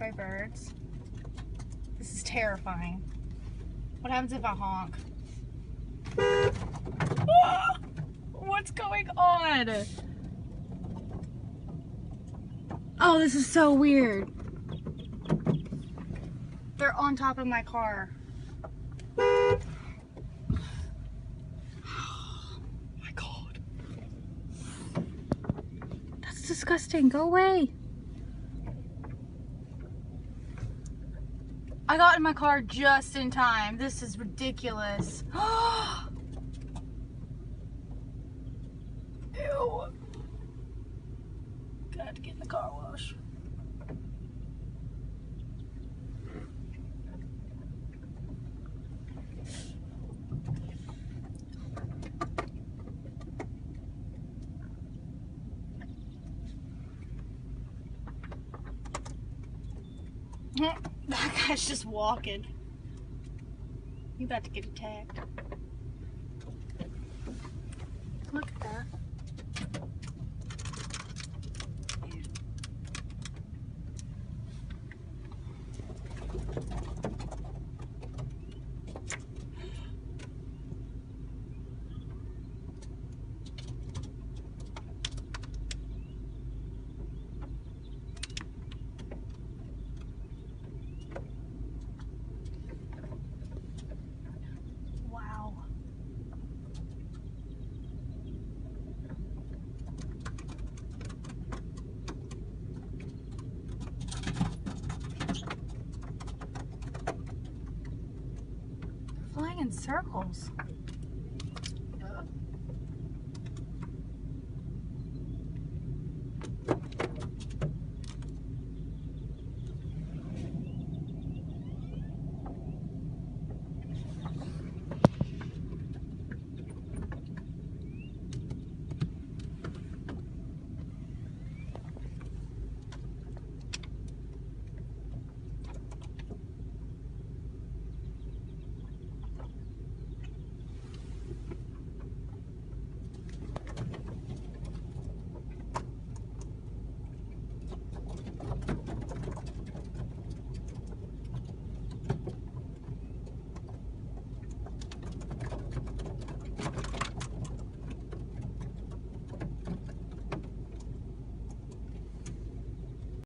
by birds. This is terrifying. What happens if I honk? Ah! What's going on? Oh, this is so weird. They're on top of my car. Oh my God. That's disgusting. Go away. I got in my car just in time. This is ridiculous. Ew. Got to get in the car wash. That guy's just walking. You about to get attacked. Look at that. Flying in circles.